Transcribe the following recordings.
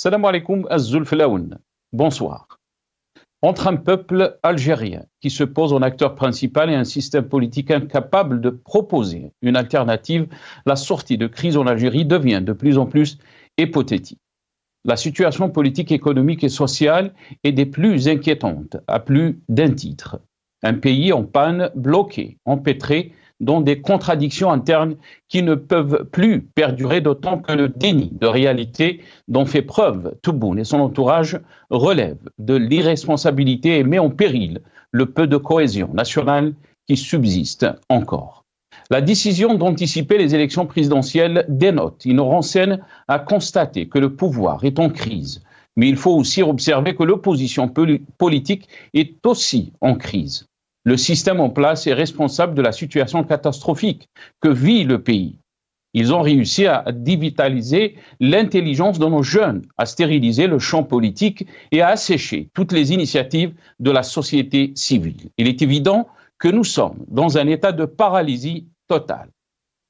Salam alaikum az-Zulflaoun. Bonsoir. Entre un peuple algérien qui se pose en acteur principal et un système politique incapable de proposer une alternative, la sortie de crise en Algérie devient de plus en plus hypothétique. La situation politique, économique et sociale est des plus inquiétantes, à plus d'un titre. Un pays en panne, bloqué, empêtré dans des contradictions internes qui ne peuvent plus perdurer, d'autant que le déni de réalité dont fait preuve Tebboune et son entourage relève de l'irresponsabilité et met en péril le peu de cohésion nationale qui subsiste encore. La décision d'anticiper les élections présidentielles dénote une renseigne à constater que le pouvoir est en crise. Mais il faut aussi observer que l'opposition politique est aussi en crise. Le système en place est responsable de la situation catastrophique que vit le pays. Ils ont réussi à dévitaliser l'intelligence de nos jeunes, à stériliser le champ politique et à assécher toutes les initiatives de la société civile. Il est évident que nous sommes dans un état de paralysie totale.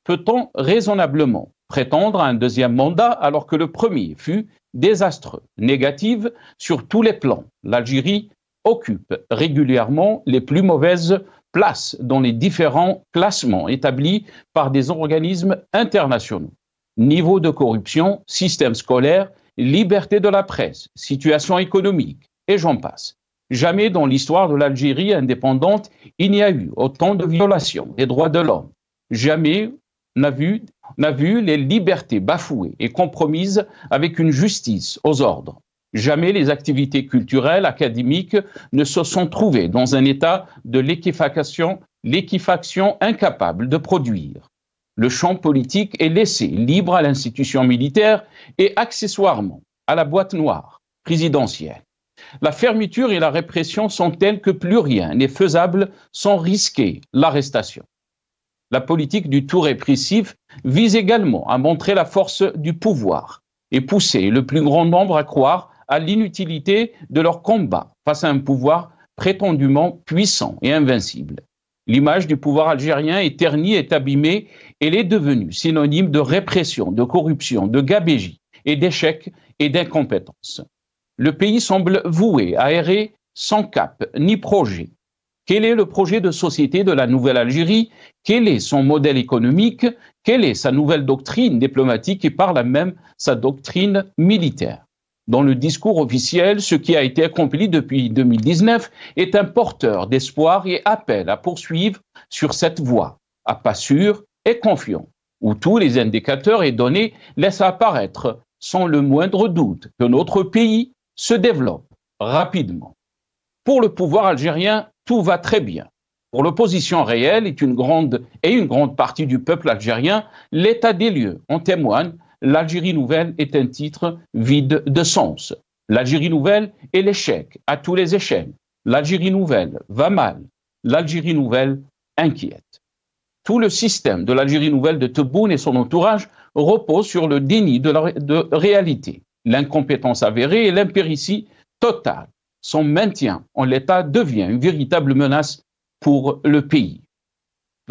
Peut-on raisonnablement prétendre à un deuxième mandat alors que le premier fut désastreux, négatif sur tous les plans? L'Algérie occupe régulièrement les plus mauvaises places dans les différents classements établis par des organismes internationaux. Niveau de corruption, système scolaire, liberté de la presse, situation économique, et j'en passe. Jamais dans l'histoire de l'Algérie indépendante, il n'y a eu autant de violations des droits de l'homme. Jamais n'a vu les libertés bafouées et compromises avec une justice aux ordres. Jamais les activités culturelles, académiques ne se sont trouvées dans un état de liquéfaction incapable de produire. Le champ politique est laissé libre à l'institution militaire et accessoirement à la boîte noire présidentielle. La fermeture et la répression sont telles que plus rien n'est faisable sans risquer l'arrestation. La politique du tout répressif vise également à montrer la force du pouvoir et pousser le plus grand nombre à croire à l'inutilité de leur combat face à un pouvoir prétendument puissant et invincible. L'image du pouvoir algérien est ternie, est abîmée, elle est devenue synonyme de répression, de corruption, de gabegie et d'échec et d'incompétence. Le pays semble voué à errer sans cap ni projet. Quel est le projet de société de la nouvelle Algérie? Quel est son modèle économique? Quelle est sa nouvelle doctrine diplomatique et par là même sa doctrine militaire? Dans le discours officiel, ce qui a été accompli depuis 2019 est un porteur d'espoir et appelle à poursuivre sur cette voie, à pas sûr et confiant, où tous les indicateurs et données laissent apparaître sans le moindre doute que notre pays se développe rapidement. Pour le pouvoir algérien, tout va très bien. Pour l'opposition réelle et une grande partie du peuple algérien, l'état des lieux en témoigne. L'Algérie nouvelle est un titre vide de sens. L'Algérie nouvelle est l'échec à tous les échelles. L'Algérie nouvelle va mal. L'Algérie nouvelle inquiète. Tout le système de l'Algérie nouvelle de Tebboune et son entourage repose sur le déni de réalité, l'incompétence avérée et l'impéritie totale. Son maintien en l'état devient une véritable menace pour le pays.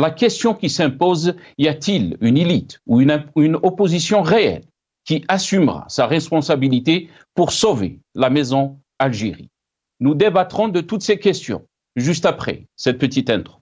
La question qui s'impose, y a-t-il une élite ou une opposition réelle qui assumera sa responsabilité pour sauver la maison Algérie? Nous débattrons de toutes ces questions juste après cette petite intro.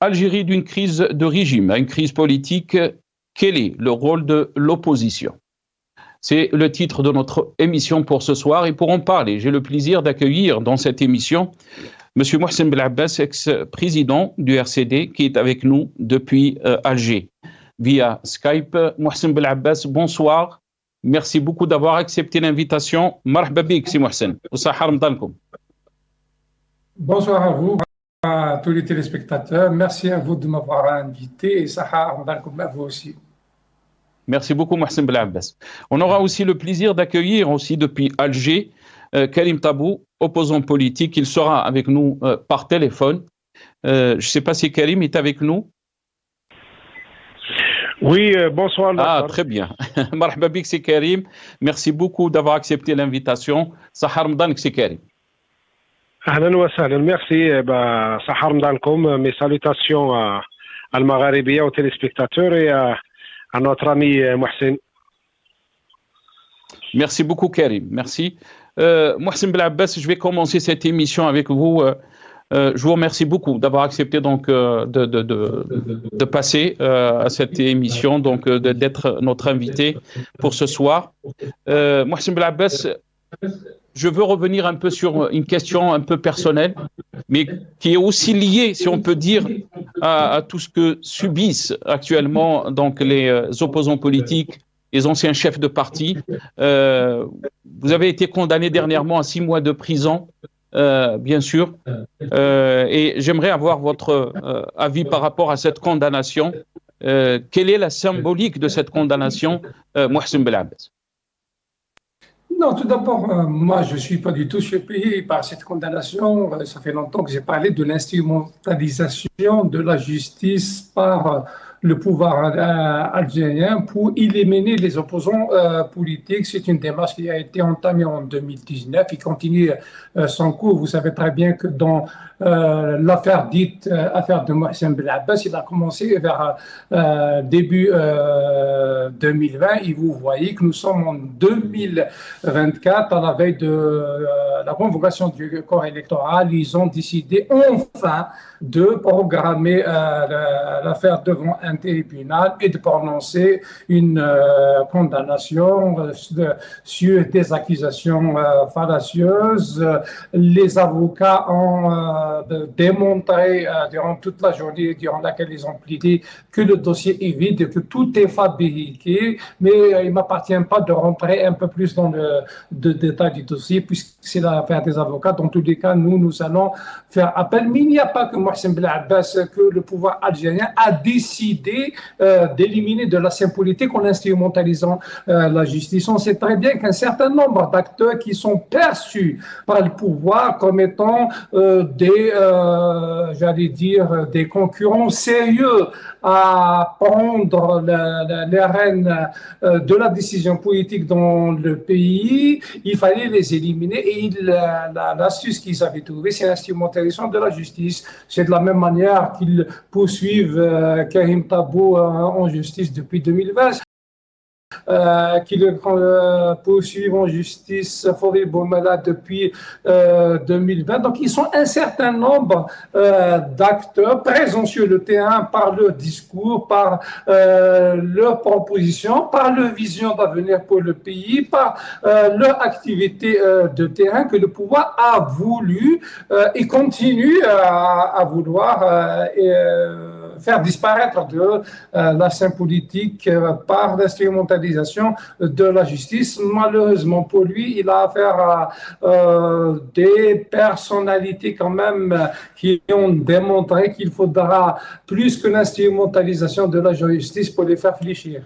Algérie d'une crise de régime à une crise politique, quel est le rôle de l'opposition? C'est le titre de notre émission pour ce soir et pour en parler, j'ai le plaisir d'accueillir dans cette émission M. Mohsen Belabès, ex-président du RCD, qui est avec nous depuis Alger via Skype. Mohsen Belabès, bonsoir. Merci beaucoup d'avoir accepté l'invitation. Marhaba bik, si Mohsen. Bonsoir à vous. à tous les téléspectateurs. Merci à vous de m'avoir invité et Sahar, à vous aussi. Merci beaucoup, Mohsen Belabès. On aura aussi le plaisir d'accueillir aussi depuis Alger Karim Tabou, opposant politique. Il sera avec nous par téléphone. Je ne sais pas si Karim est avec nous. Oui, bonsoir. Ah, très bien. Marhaba bik, c'est Karim. Merci beaucoup d'avoir accepté l'invitation. Sahar Mdanik, c'est Karim. Ahlan wa sahlan. Merci. Sahar Mdankoum. Mes salutations à Al-Magharibia, aux téléspectateurs et à notre ami Mohsen. Merci beaucoup, Karim. Merci. Mohsen Belabès, je vais commencer cette émission avec vous. Je vous remercie beaucoup d'avoir accepté donc de passer à cette émission, donc d'être notre invité pour ce soir. Mohsen Belabès, je veux revenir un peu sur une question un peu personnelle, mais qui est aussi liée, si on peut dire, à tout ce que subissent actuellement donc les opposants politiques, les anciens chefs de parti. Vous avez été condamné dernièrement à 6 mois de prison, bien sûr, et j'aimerais avoir votre avis par rapport à cette condamnation. Quelle est la symbolique de cette condamnation, Mohsen Belabès? Non, tout d'abord, moi, je ne suis pas du tout surpris par cette condamnation. Ça fait longtemps que j'ai parlé de l'instrumentalisation de la justice par le pouvoir algérien pour éliminer les opposants politiques. C'est une démarche qui a été entamée en 2019 et continue son cours. Vous savez très bien que dans l'affaire dite affaire de Mohsen Belabès, il a commencé vers début 2020 et vous voyez que nous sommes en 2024 à la veille de la convocation du corps électoral. Ils ont décidé enfin de programmer l'affaire devant un tribunal et de prononcer une condamnation sur des accusations fallacieuses. Les avocats ont démontré durant toute la journée durant laquelle ils ont plaidé que le dossier est vide et que tout est fabriqué, mais il ne m'appartient pas de rentrer un peu plus dans le détail du dossier puisque c'est l'affaire des avocats. Dans tous les cas, nous allons faire appel. Mais il n'y a pas que Mohsen Belabès, que le pouvoir algérien a décidé d'éliminer de la scène politique en instrumentalisant la justice. On sait très bien qu'un certain nombre d'acteurs qui sont perçus par le pouvoir comme étant des concurrents sérieux à prendre les rênes de la décision politique dans le pays, il fallait les éliminer et l'astuce qu'ils avaient trouvée, c'est l'instrumentalisation de la justice. C'est de la même manière qu'ils poursuivent Karim Tabou en justice depuis 2020. Qui le poursuivent en justice Fodil Boumela depuis 2020. Donc, ils sont un certain nombre d'acteurs présents sur le terrain par leur discours, par leurs propositions, par leur vision d'avenir pour le pays, par leur activité de terrain que le pouvoir a voulu et continue à vouloir faire disparaître de la scène politique par l'instrumentalisation de la justice. Malheureusement pour lui, il a affaire à des personnalités quand même qui ont démontré qu'il faudra plus que l'instrumentalisation de la justice pour les faire fléchir.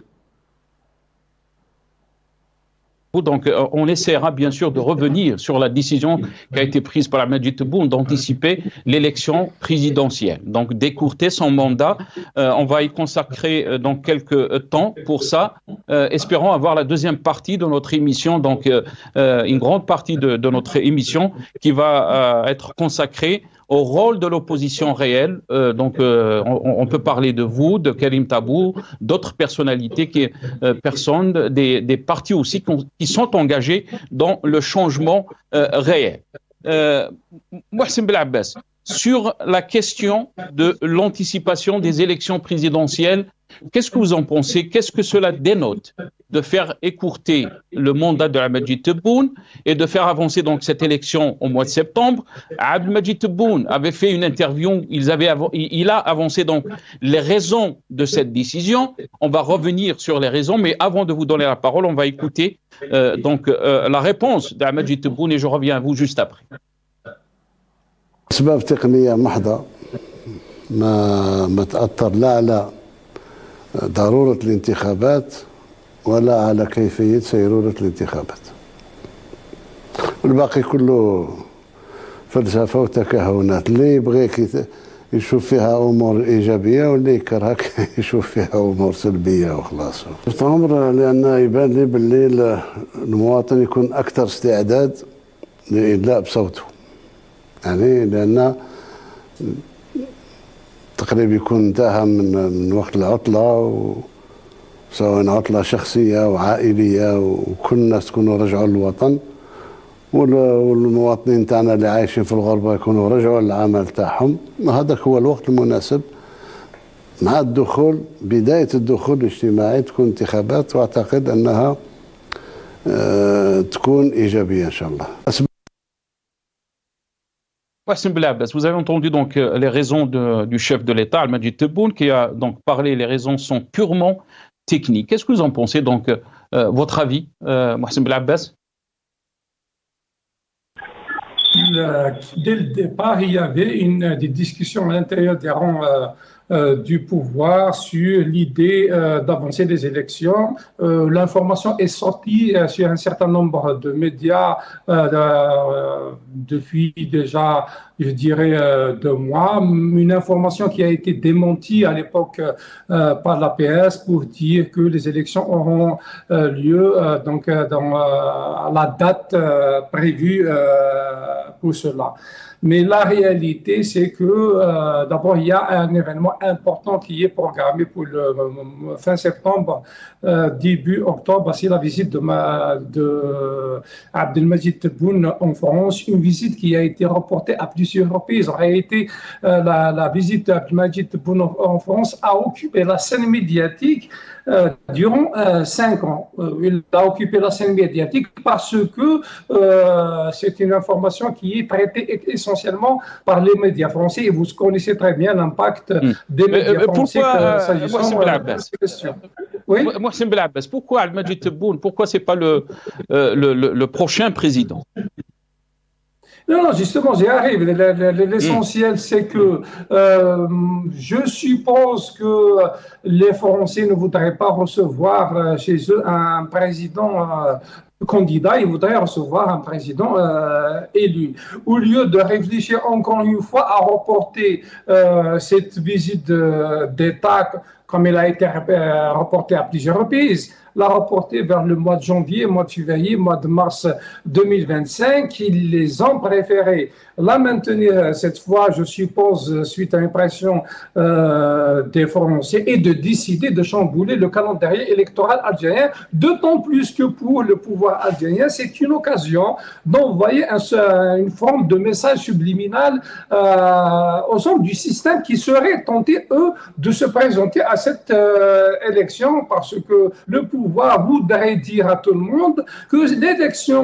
Donc, on essaiera bien sûr de revenir sur la décision qui a été prise par Majid Tebboune d'anticiper l'élection présidentielle. Donc, d'écourter son mandat. On va y consacrer donc quelques temps pour ça. Espérons avoir la deuxième partie de notre émission, donc une grande partie de notre émission qui va être consacrée au rôle de l'opposition réelle. On peut parler de vous, de Karim Tabou, d'autres personnalités, personnes, des partis aussi qui sont engagés dans le changement réel. Mohsen Belabès, sur la question de l'anticipation des élections présidentielles, qu'est-ce que vous en pensez? Qu'est-ce que cela dénote de faire écourter le mandat de Majid Tebboune et de faire avancer donc cette élection au mois de septembre? Majid Tebboune avait fait une interview, il a avancé donc les raisons de cette décision. On va revenir sur les raisons, mais avant de vous donner la parole, on va écouter la réponse de Majid Tebboune et je reviens à vous juste après. أسباب تقنية محضة ما تأثر لا على ضرورة الانتخابات ولا على كيفية سيرورة الانتخابات. والباقي كله فلسفة وتكهنات، اللي يبغيك يشوف فيها أمور إيجابية واللي يكرهك يشوف فيها أمور سلبية وخلاص. عمر لأن يبان لي باللي المواطن يكون أكثر استعداد لإدلاء بصوته، يعني لأن تقريبا يكون انتهى من وقت العطلة، سواء عطلة شخصية وعائلية، وكل الناس تكونوا رجعوا للوطن، والمواطنين تاعنا اللي عايشين في الغربة يكونوا رجعوا للعمل تاعهم. هذاك هو الوقت المناسب مع الدخول، بداية الدخول الاجتماعي تكون انتخابات، واعتقد انها تكون إيجابية إن شاء الله. Wassim Belabès, vous avez entendu donc les raisons du chef de l'État, Al-Majid Tebboune, qui a donc parlé. Les raisons sont purement techniques. Qu'est-ce que vous en pensez donc, votre avis, Wassim Belabès? Dès le départ, il y avait des discussions à l'intérieur des rangs du pouvoir sur l'idée d'avancer des élections. L'information est sortie sur un certain nombre de médias depuis déjà, je dirais, 2 mois. Une information qui a été démentie à l'époque par l'APS pour dire que les élections auront lieu donc dans la date prévue pour cela. Mais la réalité, c'est que d'abord, il y a un événement important qui est programmé pour le fin septembre, début octobre. C'est la visite de Abdelmajid Tebboune en France, une visite qui a été reportée à plusieurs reprises. En réalité, la visite d'Abdelmajid Tebboune en France a occupé la scène médiatique durant 5 ans. Il a occupé la scène médiatique parce que c'est une information qui est traitée essentiellement par les médias français, et vous connaissez très bien l'impact des médias français s'agissant de ces questions. Oui. Mohsen Belabès, pourquoi Al-Majid Tebboune? Pourquoi c'est pas le prochain président? Non, justement, j'y arrive. L'essentiel, c'est que je suppose que les Français ne voudraient pas recevoir chez eux un président candidat, ils voudraient recevoir un président élu. Au lieu de réfléchir encore une fois à reporter cette visite d'État, comme elle a été reportée à plusieurs reprises, la reporter vers le mois de janvier, mois de février, mois de mars 2025. Ils les ont préféré la maintenir cette fois, je suppose, suite à une pression des Français, et de décider de chambouler le calendrier électoral algérien, d'autant plus que pour le pouvoir algérien, c'est une occasion d'envoyer une forme de message subliminal au sein du système qui serait tenté, eux, de se présenter à cette élection, parce que le pouvoir voudrait dire à tout le monde que l'élection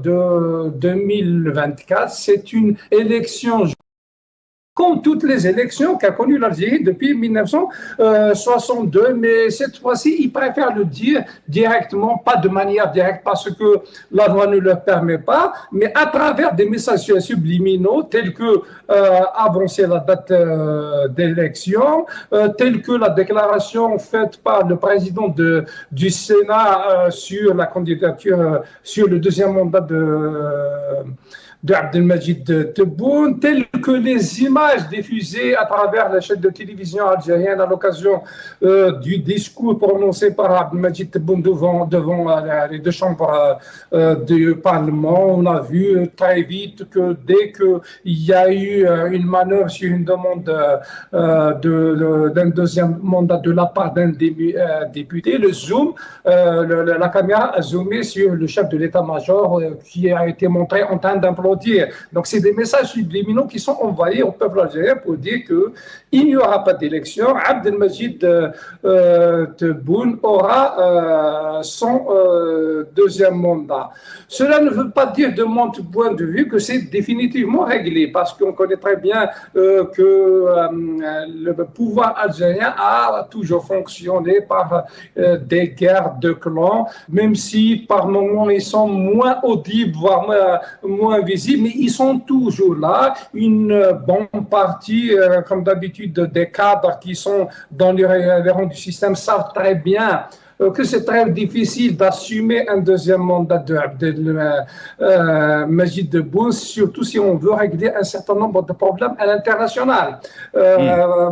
de 2024, c'est une élection comme toutes les élections qu'a connues l'Algérie depuis 1962, mais cette fois-ci, ils préfèrent le dire directement, pas de manière directe parce que la loi ne leur permet pas, mais à travers des messages subliminaux tels que avancer la date d'élection, tels que la déclaration faite par le président du Sénat sur la candidature, sur le deuxième mandat d'Abdelmajid Tebboune, telles que les images diffusées à travers la chaîne de télévision algérienne à l'occasion du discours prononcé par Abdelmajid Tebboune devant les 2 chambres du Parlement. On a vu très vite que dès qu'il y a eu une manœuvre sur une demande d'un deuxième mandat de la part d'un député, la caméra a zoomé sur le chef de l'état-major qui a été montré en train d'applaudir. Donc, c'est des messages subliminaux qui sont envoyés au peuple algérien pour dire qu'il n'y aura pas d'élection. Abdelmajid Tebboune aura son deuxième mandat. Cela ne veut pas dire, de mon point de vue, que c'est définitivement réglé, parce qu'on connaît très bien que le pouvoir algérien a toujours fonctionné par des guerres de clans, même si par moments ils sont moins audibles, voire moins visibles visibles, mais ils sont toujours là. Une bonne partie, comme d'habitude, des cadres qui sont dans les rangs du système savent très bien que c'est très difficile d'assumer un deuxième mandat de Majid Tebboune, surtout si on veut régler un certain nombre de problèmes à l'international.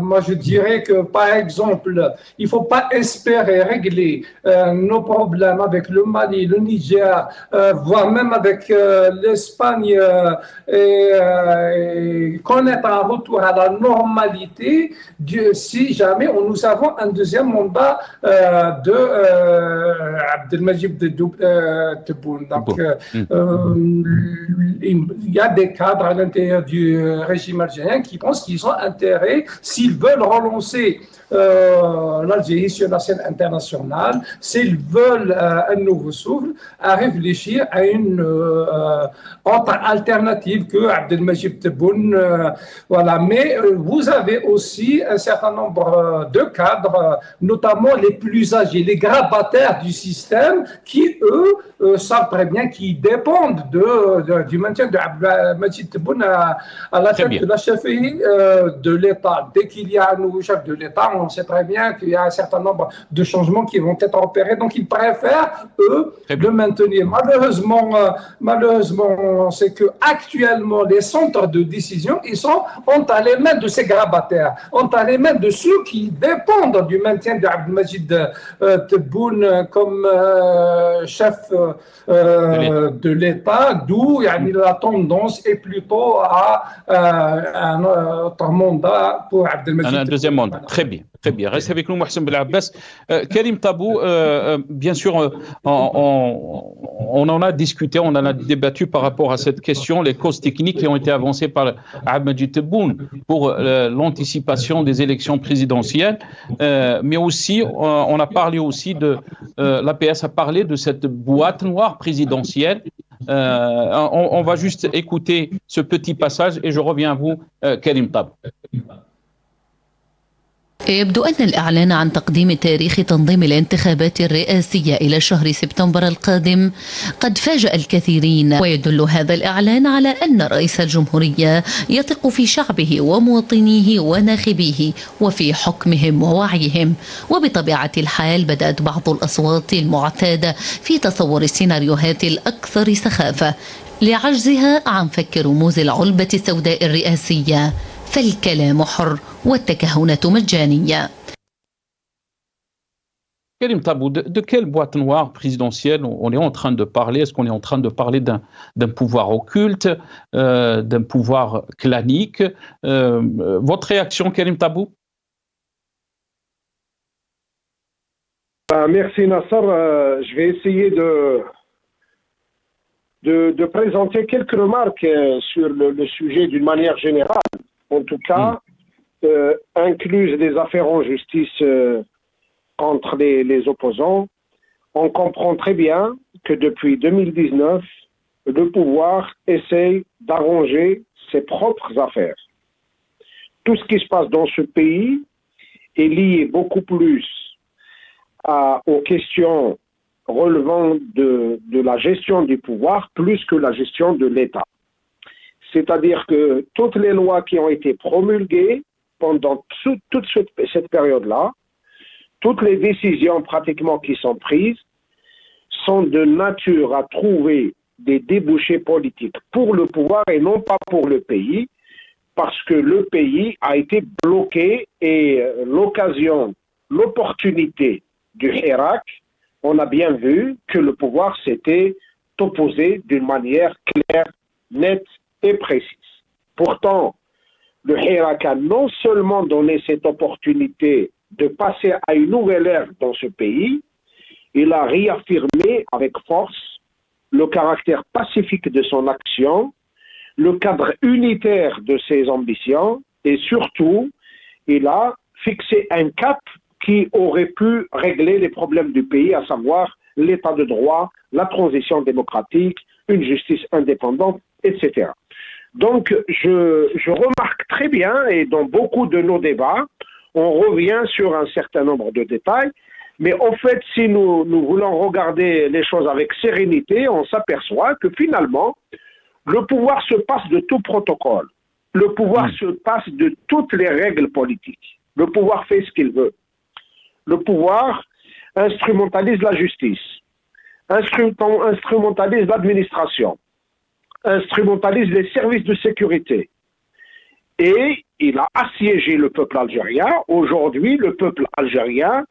Moi, je dirais que, par exemple, il ne faut pas espérer régler nos problèmes avec le Mali, le Niger, voire même avec l'Espagne et connaître un retour à la normalité si jamais nous avons un deuxième mandat de Abdelmajid Tebboune. Donc, il y a des cadres à l'intérieur du régime algérien qui pensent qu'ils ont intérêt, s'ils veulent relancer l'Algérie sur la scène internationale, s'ils veulent un nouveau souffle, à réfléchir à une autre alternative que Abdelmajid Tebboune. Voilà. Mais vous avez aussi un certain nombre de cadres, notamment les plus âgés, les grabataires du système, qui, eux, savent très bien qu'ils dépendent du maintien de Abdelmajid Tebboune à la tête de la chefferie de l'État. Dès qu'il y a un nouveau chef de l'État, on sait très bien qu'il y a un certain nombre de changements qui vont être opérés. Donc, ils préfèrent, eux, le maintenir. Malheureusement, c'est que actuellement, les centres de décision, ils sont entre les mains de ces grabataires, entre les mains de ceux qui dépendent du maintien d'Abdelmajid Tebboune comme chef de l'État, d'où la tendance est plutôt à un autre mandat pour Abdelmajid Tebboune. Un deuxième mandat. Très bien. Très bien. Reste avec nous, Mohsen Belabbas. Karim Tabou, bien sûr, on en a discuté, on en a débattu par rapport à cette question, les causes techniques qui ont été avancées par Abdelmajid Tebboune pour l'anticipation des élections présidentielles, mais aussi, on a parlé aussi de, l'APS a parlé de cette boîte noire présidentielle. On va juste écouter ce petit passage et je reviens à vous, Karim Tabou. يبدو أن الإعلان عن تقديم تاريخ تنظيم الانتخابات الرئاسية إلى شهر سبتمبر القادم قد فاجأ الكثيرين، ويدل هذا الإعلان على أن رئيس الجمهورية يثق في شعبه ومواطنيه وناخبيه وفي حكمهم ووعيهم. وبطبيعة الحال بدأت بعض الأصوات المعتادة في تصور السيناريوهات الأكثر سخافة لعجزها عن فك رموز العلبة السوداء الرئاسية، فالكلام حر والتكهنات مجانية. Karim Tabou, de quelle boîte noire présidentielle on est en train de parler? Est-ce qu'on est en train de parler d'un pouvoir occulte, d'un pouvoir clanique? Votre réaction, Karim Tabou? Merci Nasser. Je vais essayer de présenter quelques remarques sur le sujet d'une manière générale. En tout cas, incluses des affaires en justice contre les opposants. On comprend très bien que depuis 2019, le pouvoir essaye d'arranger ses propres affaires. Tout ce qui se passe dans ce pays est lié beaucoup plus aux questions relevant de la gestion du pouvoir plus que la gestion de l'État. C'est-à-dire que toutes les lois qui ont été promulguées pendant toute cette période-là, toutes les décisions pratiquement qui sont prises sont de nature à trouver des débouchés politiques pour le pouvoir et non pas pour le pays, parce que le pays a été bloqué et l'opportunité du Hirak, on a bien vu que le pouvoir s'était opposé d'une manière claire, nette et précise. Pourtant, le Hirak a non seulement donné cette opportunité de passer à une nouvelle ère dans ce pays, il a réaffirmé avec force le caractère pacifique de son action, le cadre unitaire de ses ambitions et surtout, il a fixé un cap qui aurait pu régler les problèmes du pays, à savoir l'état de droit, la transition démocratique, une justice indépendante, etc. Donc, je remarque très bien, et dans beaucoup de nos débats, on revient sur un certain nombre de détails, mais en fait, si nous voulons regarder les choses avec sérénité, on s'aperçoit que finalement, Le pouvoir se passe de tout protocole. Le pouvoir se passe de toutes les règles politiques. Le pouvoir fait ce qu'il veut. Le pouvoir instrumentalise la justice, instrumentalise l'administration, instrumentalise les services de sécurité. Et il a assiégé le peuple algérien. Aujourd'hui, le peuple algérien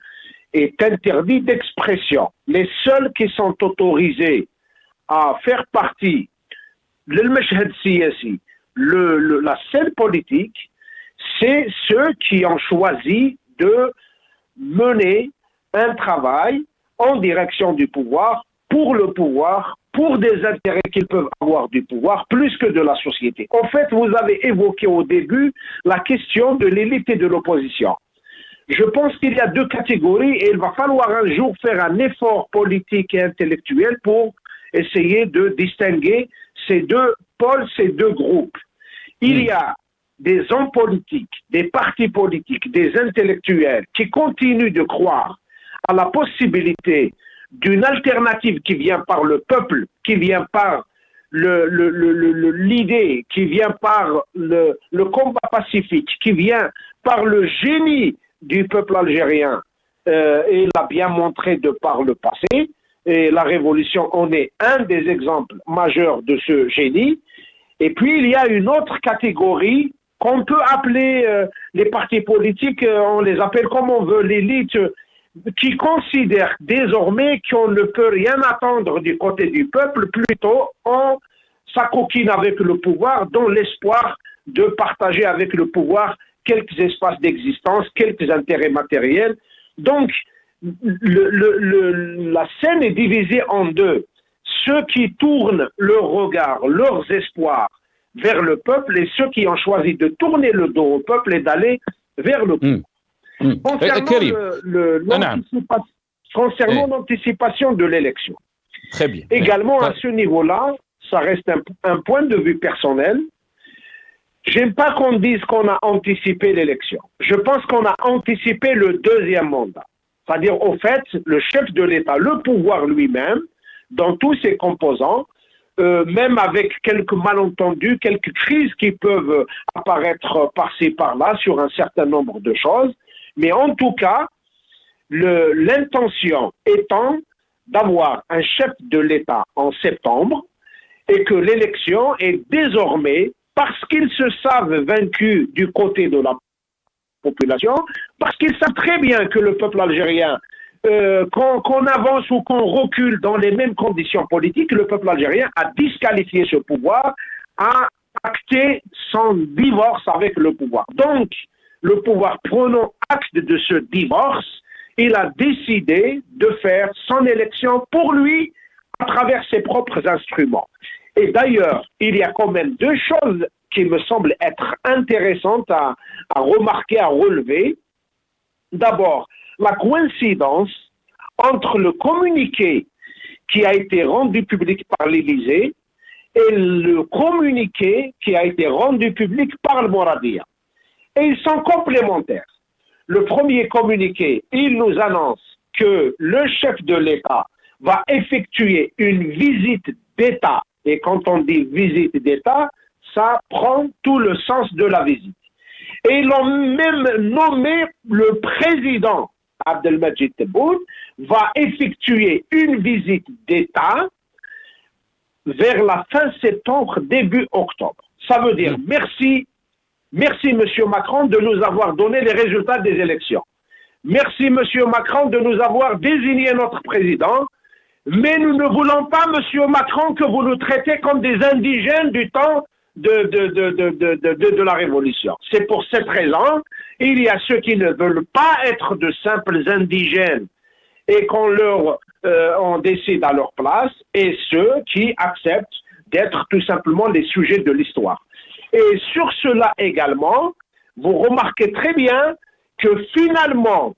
est interdit d'expression. Les seuls qui sont autorisés à faire partie de la scène politique, c'est ceux qui ont choisi de mener un travail en direction du pouvoir, pour des intérêts qu'ils peuvent avoir du pouvoir, plus que de la société. En fait, vous avez évoqué au début la question de l'élite et de l'opposition. Je pense qu'il y a deux catégories et il va falloir un jour faire un effort politique et intellectuel pour essayer de distinguer ces deux pôles, ces deux groupes. Il y a des hommes politiques, des partis politiques, des intellectuels qui continuent de croire à la possibilité d'une alternative qui vient par le peuple, qui vient par l'idée, qui vient par le combat pacifique, qui vient par le génie du peuple algérien. Et il l'a bien montré de par le passé. Et la révolution en est un des exemples majeurs de ce génie. Et puis, il y a une autre catégorie qu'on peut appeler les partis politiques, on les appelle comme on veut, l'élite, qui considère désormais qu'on ne peut rien attendre du côté du peuple, plutôt on s'acoquine avec le pouvoir dans l'espoir de partager avec le pouvoir quelques espaces d'existence, quelques intérêts matériels. Donc, la scène est divisée en deux. Ceux qui tournent leur regard, leurs espoirs vers le peuple et ceux qui ont choisi de tourner le dos au peuple et d'aller vers le peuple. Concernant l'anticipation de l'élection, très bien. Également à ce niveau-là, ça reste un point de vue personnel. J'aime pas qu'on dise qu'on a anticipé l'élection. Je pense qu'on a anticipé le deuxième mandat. C'est-à-dire, au fait, le chef de l'État, le pouvoir lui-même, dans tous ses composants, même avec quelques malentendus, quelques crises qui peuvent apparaître par-ci, par-là, sur un certain nombre de choses. Mais en tout cas, l'intention étant d'avoir un chef de l'État en septembre et que l'élection est désormais, parce qu'ils se savent vaincus du côté de la population, parce qu'ils savent très bien que le peuple algérien, qu'on avance ou qu'on recule dans les mêmes conditions politiques, le peuple algérien a disqualifié ce pouvoir, a acté son divorce avec le pouvoir. Donc, le pouvoir prenant acte de ce divorce, il a décidé de faire son élection pour lui à travers ses propres instruments. Et d'ailleurs, il y a quand même deux choses qui me semblent être intéressantes à remarquer, à relever. D'abord, la coïncidence entre le communiqué qui a été rendu public par l'Élysée et le communiqué qui a été rendu public par le Mouradia. Et ils sont complémentaires. Le premier communiqué, il nous annonce que le chef de l'État va effectuer une visite d'État. Et quand on dit visite d'État, ça prend tout le sens de la visite. Et ils ont même nommé le président Abdelmadjid Tebboune va effectuer une visite d'État vers la fin septembre, début octobre. Ça veut dire merci Monsieur Macron de nous avoir donné les résultats des élections. Merci Monsieur Macron de nous avoir désigné notre président. Mais nous ne voulons pas, Monsieur Macron, que vous nous traitez comme des indigènes du temps de la Révolution. C'est pour cette raison, il y a ceux qui ne veulent pas être de simples indigènes et on décide à leur place, et ceux qui acceptent d'être tout simplement les sujets de l'histoire. Et sur cela également, vous remarquez très bien que finalement,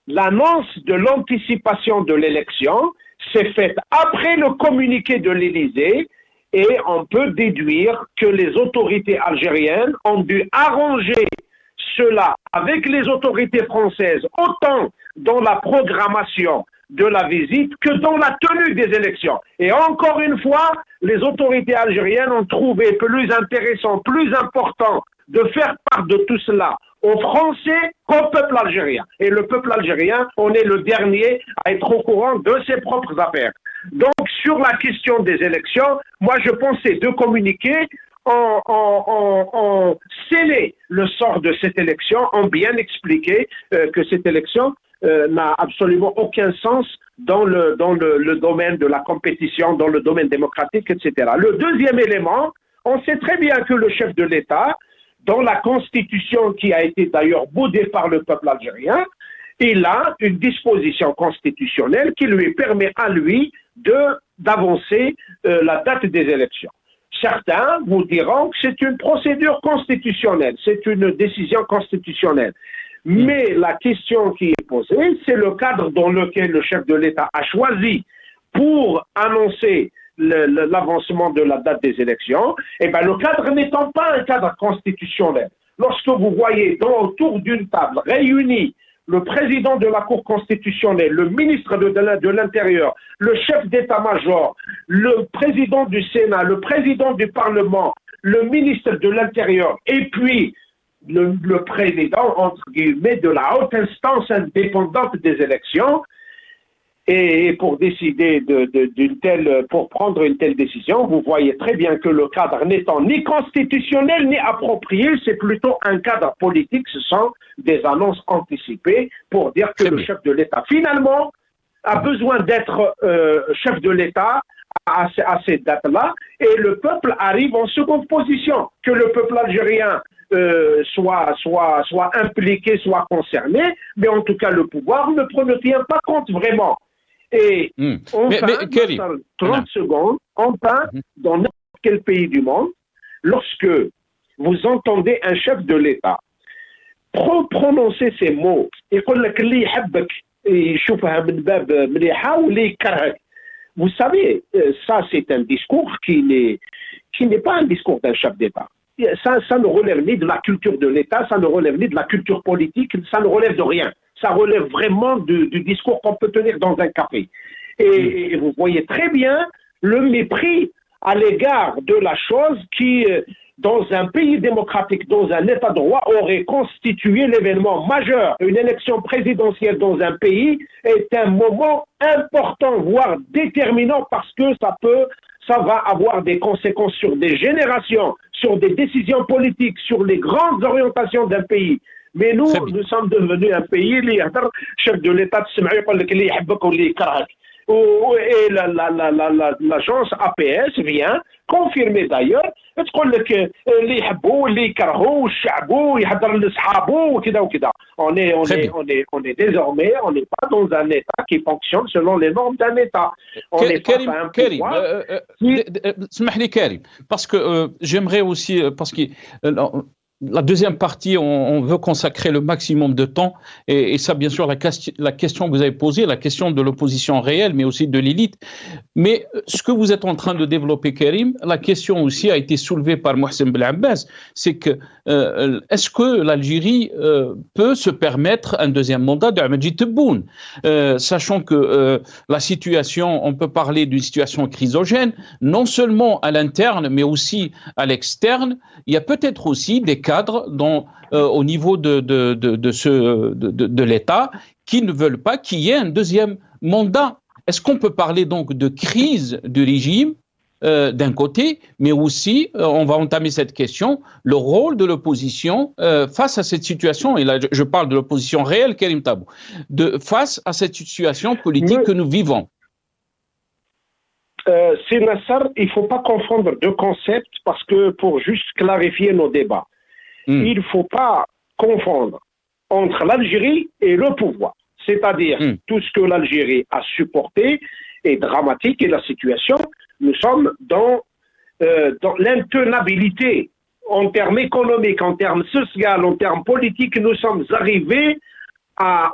l'annonce de l'anticipation de l'élection s'est faite après le communiqué de l'Élysée, et on peut déduire que les autorités algériennes ont dû arranger cela avec les autorités françaises, autant dans la programmation de la visite que dans la tenue des élections. Et encore une fois, les autorités algériennes ont trouvé plus intéressant, plus important de faire part de tout cela aux Français qu'au peuple algérien. Et le peuple algérien, on est le dernier à être au courant de ses propres affaires. Donc, sur la question des élections, moi, je pensais de communiquer en sceller le sort de cette élection, en bien expliquer que cette élection n'a absolument aucun sens dans le domaine de la compétition, dans le domaine démocratique, etc. Le deuxième élément, on sait très bien que le chef de l'État, dans la constitution qui a été d'ailleurs boudée par le peuple algérien, il a une disposition constitutionnelle qui lui permet à lui d'avancer la date des élections. Certains vous diront que c'est une procédure constitutionnelle, c'est une décision constitutionnelle. Mais la question qui est posée, c'est le cadre dans lequel le chef de l'État a choisi pour annoncer l'avancement de la date des élections. Et bien, le cadre n'étant pas un cadre constitutionnel, lorsque vous voyez autour d'une table réunis le président de la Cour constitutionnelle, le ministre de l'Intérieur, le chef d'état-major, le président du Sénat, le président du Parlement, le ministre de l'Intérieur, et puis le président, entre guillemets, de la haute instance indépendante des élections, et pour décider pour prendre une telle décision, vous voyez très bien que le cadre n'étant ni constitutionnel ni approprié, c'est plutôt un cadre politique, ce sont des annonces anticipées pour dire que le chef de l'État, finalement, a besoin d'être chef de l'État à cette date-là, et le peuple arrive en seconde position, que le peuple algérien soit impliqué, soit concerné, mais en tout cas le pouvoir ne tient pas compte vraiment. Et enfin, 30 secondes, enfin, dans n'importe quel pays du monde, lorsque vous entendez un chef de l'État prononcer ces mots, vous savez, ça c'est un discours qui n'est pas un discours d'un chef d'État. Ça ne relève ni de la culture de l'État, ça ne relève ni de la culture politique, ça ne relève de rien. Ça relève vraiment du discours qu'on peut tenir dans un café. Et vous voyez très bien le mépris à l'égard de la chose qui, dans un pays démocratique, dans un État de droit, aurait constitué l'événement majeur. Une élection présidentielle dans un pays est un moment important, voire déterminant, parce que ça va avoir des conséquences sur des générations, sur des décisions politiques, sur les grandes orientations d'un pays. Mais nous sommes devenus un pays, chef de l'État, et l'agence APS vient confirmer d'ailleurs, on est désormais, on n'est pas dans un État qui fonctionne selon les normes d'un État. On n'est pas un pouvoir. Karim, parce que j'aimerais aussi, parce que la deuxième partie, on veut consacrer le maximum de temps, et ça, bien sûr, la question que vous avez posée, la question de l'opposition réelle, mais aussi de l'élite. Mais ce que vous êtes en train de développer, Karim, la question aussi a été soulevée par Mohsen Belhabbas, c'est que est-ce que l'Algérie peut se permettre un deuxième mandat de Ahmed Tebboune, sachant que la situation, on peut parler d'une situation chrysogène, non seulement à l'interne, mais aussi à l'externe. Il y a peut-être aussi des cadres au niveau de l'État qui ne veulent pas qu'il y ait un deuxième mandat. Est-ce qu'on peut parler donc de crise du régime d'un côté, mais aussi, on va entamer cette question, le rôle de l'opposition face à cette situation, et là je parle de l'opposition réelle, Karim Tabou, face à cette situation politique que nous vivons. C'est Nassar, il ne faut pas confondre deux concepts, parce que pour juste clarifier nos débats, il ne faut pas confondre entre l'Algérie et le pouvoir. C'est-à-dire tout ce que l'Algérie a supporté est dramatique, et la situation, nous sommes dans l'intenabilité en termes économiques, en termes sociaux, en termes politiques. Nous sommes arrivés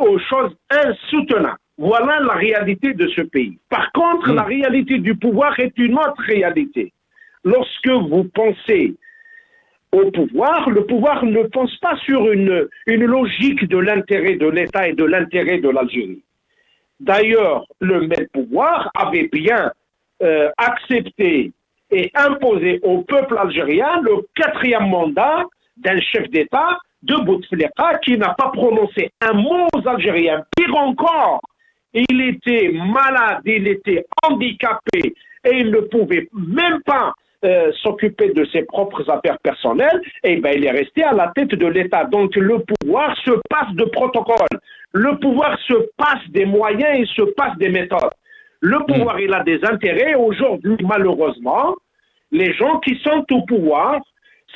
aux choses insoutenables. Voilà la réalité de ce pays. Par contre, la réalité du pouvoir est une autre réalité. Lorsque vous pensez au pouvoir, le pouvoir ne pense pas sur une logique de l'intérêt de l'État et de l'intérêt de l'Algérie. D'ailleurs, le même pouvoir avait bien accepté et imposé au peuple algérien le 4e mandat d'un chef d'État de Bouteflika qui n'a pas prononcé un mot aux Algériens. Pire encore, il était malade, il était handicapé et il ne pouvait même pas s'occuper de ses propres affaires personnelles. Et bien, il est resté à la tête de l'État. Donc, le pouvoir se passe de protocole. Le pouvoir se passe des moyens et se passe des méthodes. Le pouvoir, il a des intérêts. Aujourd'hui, malheureusement, les gens qui sont au pouvoir,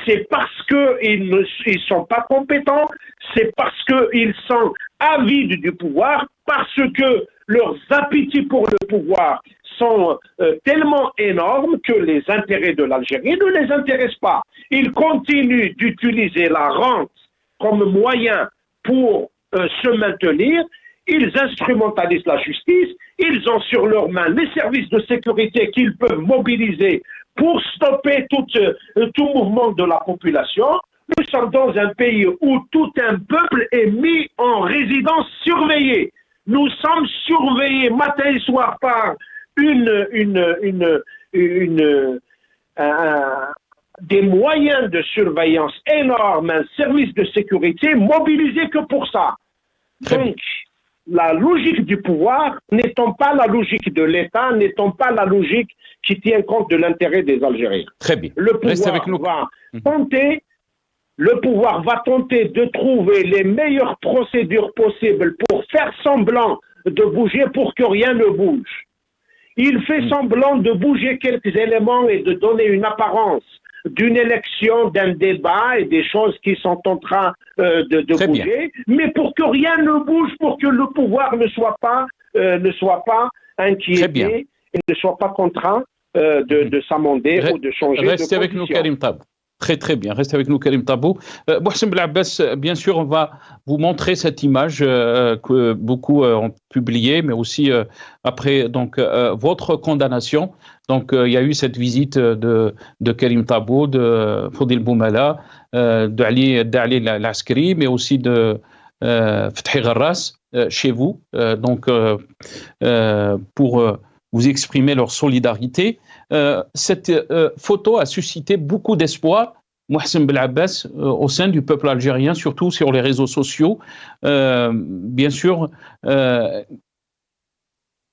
c'est parce qu'ils ne sont pas compétents, c'est parce qu'ils sont avides du pouvoir, parce que leurs appétits pour le pouvoir sont tellement énormes que les intérêts de l'Algérie ne les intéressent pas. Ils continuent d'utiliser la rente comme moyen pour se maintenir. Ils instrumentalisent la justice, ils ont sur leurs mains les services de sécurité qu'ils peuvent mobiliser pour stopper tout mouvement de la population. Nous sommes dans un pays où tout un peuple est mis en résidence surveillée. Nous sommes surveillés matin et soir par des moyens de surveillance énormes, un service de sécurité mobilisé que pour ça. Donc, la logique du pouvoir n'étant pas la logique de l'État, n'étant pas la logique qui tient compte de l'intérêt des Algériens. Très bien. Le pouvoir va tenter de trouver les meilleures procédures possibles pour faire semblant de bouger pour que rien ne bouge. Il fait semblant de bouger quelques éléments et de donner une apparence d'une élection, d'un débat et des choses qui sont en train de bouger, mais pour que rien ne bouge, pour que le pouvoir ne soit pas inquiété et ne soit pas contraint de s'amender ou de changer de position. Restez avec nous, Karim Tabou. Très très bien, restez avec nous Karim Tabou. Bouhsem Belabès, bien sûr, on va vous montrer cette image que beaucoup ont publiée, mais aussi après donc votre condamnation. Donc il y a eu cette visite de Karim Tabou, de Fodil Boumala, d'Ali Laskri, mais aussi de Fethi Gharras chez vous, pour vous exprimer leur solidarité. Cette photo a suscité beaucoup d'espoir, Bouhsem Belabès, au sein du peuple algérien, surtout sur les réseaux sociaux. Bien sûr,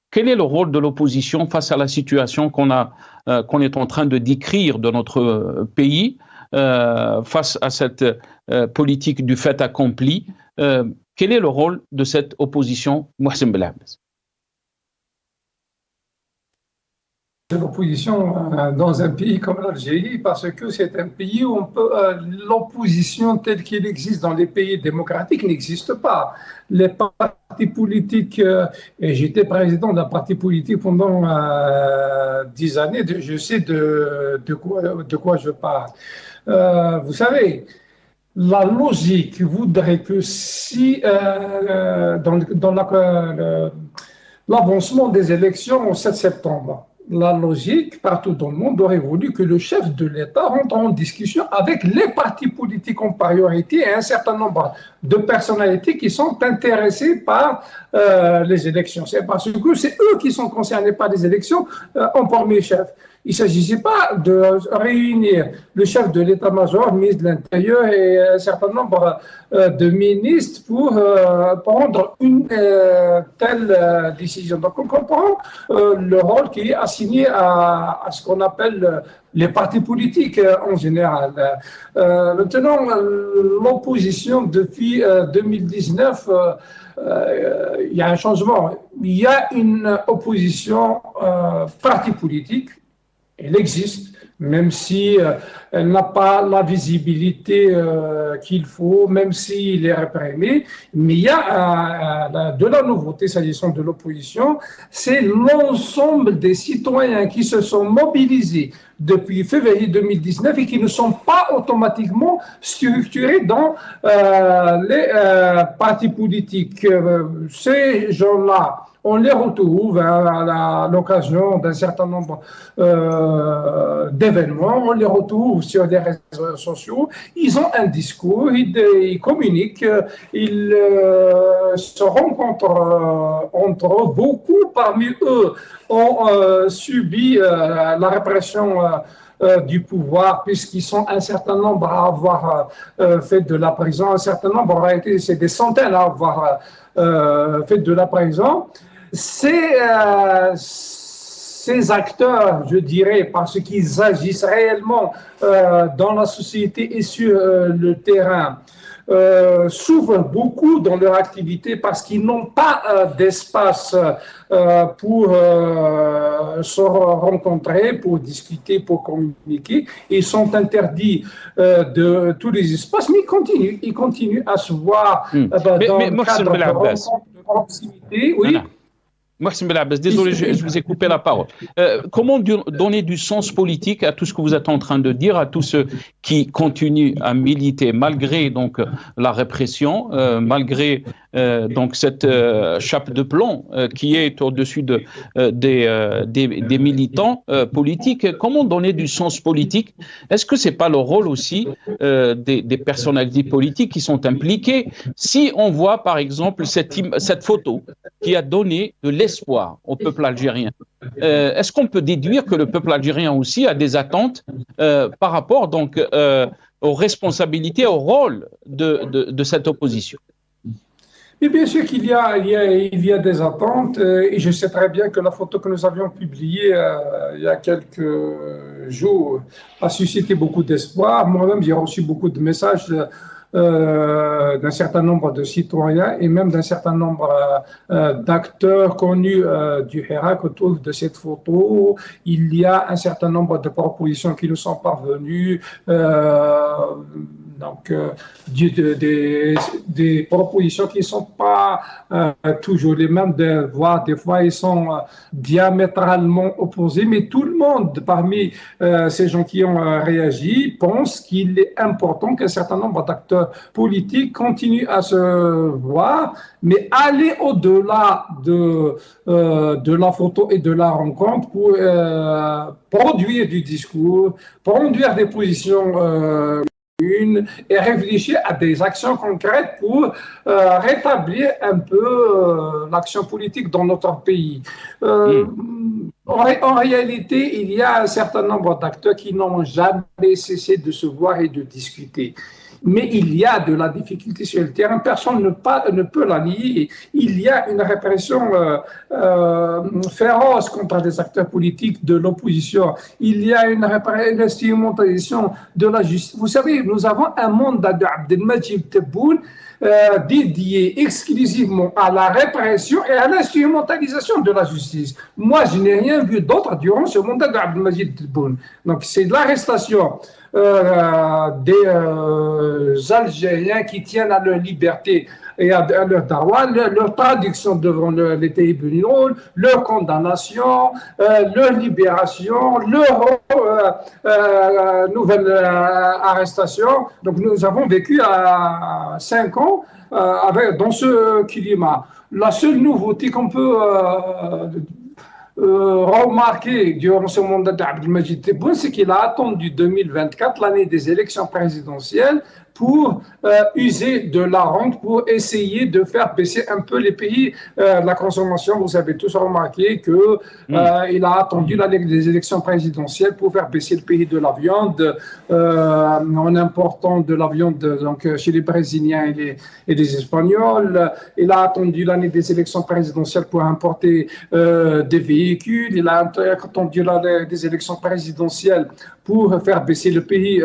quel est le rôle de l'opposition face à la situation qu'on est en train de décrire de notre pays, face à cette politique du fait accompli? Quel est le rôle de cette opposition, Bouhsem Belabès? De l'opposition dans un pays comme l'Algérie, parce que c'est un pays où l'opposition telle qu'il existe dans les pays démocratiques n'existe pas. Les partis politiques, et j'étais président d'un parti politique pendant 10 années, je sais de quoi je parle. Vous savez, la logique voudrait que si dans l'avancement des élections au 7 septembre, la logique, partout dans le monde, aurait voulu que le chef de l'État rentre en discussion avec les partis politiques en priorité et un certain nombre de personnalités qui sont intéressées par les élections. C'est parce que c'est eux qui sont concernés par les élections en premier chef. Il ne s'agissait pas de réunir le chef de l'état-major, le ministre de l'Intérieur et un certain nombre de ministres pour prendre une telle décision. Donc on comprend le rôle qui est assigné à ce qu'on appelle les partis politiques en général. Maintenant, l'opposition depuis 2019, il y a un changement. Il y a une opposition parti politique. Elle existe, même si elle n'a pas la visibilité qu'il faut, même s'il est réprimé. Mais il y a de la nouveauté s'agissant de l'opposition, c'est l'ensemble des citoyens qui se sont mobilisés depuis février 2019 et qui ne sont pas automatiquement structurés dans les partis politiques. Ces gens-là on les retrouve à l'occasion d'un certain nombre d'événements, on les retrouve sur les réseaux sociaux, ils ont un discours, ils communiquent, ils se rencontrent entre eux. Beaucoup parmi eux ont subi la répression du pouvoir, puisqu'ils sont un certain nombre à avoir fait de la prison, un certain nombre, en réalité, c'est des centaines à avoir fait de la prison. Ces acteurs, je dirais, parce qu'ils agissent réellement dans la société et sur le terrain, souffrent beaucoup dans leur activité parce qu'ils n'ont pas d'espace pour se rencontrer, pour discuter, pour communiquer. Ils sont interdits de tous les espaces, mais ils continuent à se voir dans le cadre de rencontres, de proximité. Oui. Non. Mohsen Belabès, désolé, je vous ai coupé la parole. Comment donner du sens politique à tout ce que vous êtes en train de dire, à tous ceux qui continuent à militer malgré donc la répression, malgré donc cette chape de plomb qui est au-dessus des militants politiques? Comment donner du sens politique? Est-ce que c'est pas le rôle aussi des personnalités politiques qui sont impliquées? Si on voit par exemple cette photo qui a donné de l'espoir au peuple algérien, est-ce qu'on peut déduire que le peuple algérien aussi a des attentes par rapport donc aux responsabilités, au rôle de cette opposition? Et bien sûr qu'il y a des attentes, et je sais très bien que la photo que nous avions publiée il y a quelques jours a suscité beaucoup d'espoir. Moi-même, j'ai reçu beaucoup de messages d'un certain nombre de citoyens et même d'un certain nombre d'acteurs connus du Hirak autour de cette photo. Il y a un certain nombre de propositions qui nous sont parvenues. Donc, des propositions qui ne sont pas toujours les mêmes, voire des fois, ils sont diamétralement opposés, mais tout le monde, parmi ces gens qui ont réagi, pense qu'il est important qu'un certain nombre d'acteurs politiques continuent à se voir, mais aller au-delà de la photo et de la rencontre pour produire du discours, produire des positions et réfléchir à des actions concrètes pour rétablir un peu l'action politique dans notre pays. En réalité, il y a un certain nombre d'acteurs qui n'ont jamais cessé de se voir et de discuter. Mais il y a de la difficulté sur le terrain, personne ne peut la nier. Il y a une répression féroce contre les acteurs politiques de l'opposition. Il y a une instrumentalisation de la justice. Vous savez, nous avons un mandat d'Abdelmajid Tebboune dédié exclusivement à la répression et à l'instrumentalisation de la justice. Moi, je n'ai rien vu d'autre durant ce mandat d'Abdelmajid Tebboune. Donc, c'est de l'arrestation des Algériens qui tiennent à leur liberté et à leur dawa, leur traduction devant les tribunaux, leur condamnation, leur libération, leur nouvelle arrestation. Donc nous avons vécu à 5 ans dans ce climat. La seule nouveauté qu'on peut remarqué durant ce mandat d'Abdelmajid Tebboune, c'est qu'il a attendu 2024, l'année des élections présidentielles, pour user de la rente, pour essayer de faire baisser un peu les pays la consommation. Vous avez tous remarqué qu'il a attendu l'année des élections présidentielles pour faire baisser le prix de la viande en important de la viande donc, chez les Brésiliens et les Espagnols. Il a attendu l'année des élections présidentielles pour importer des véhicules. Il a attendu l'année des élections présidentielles pour faire baisser le prix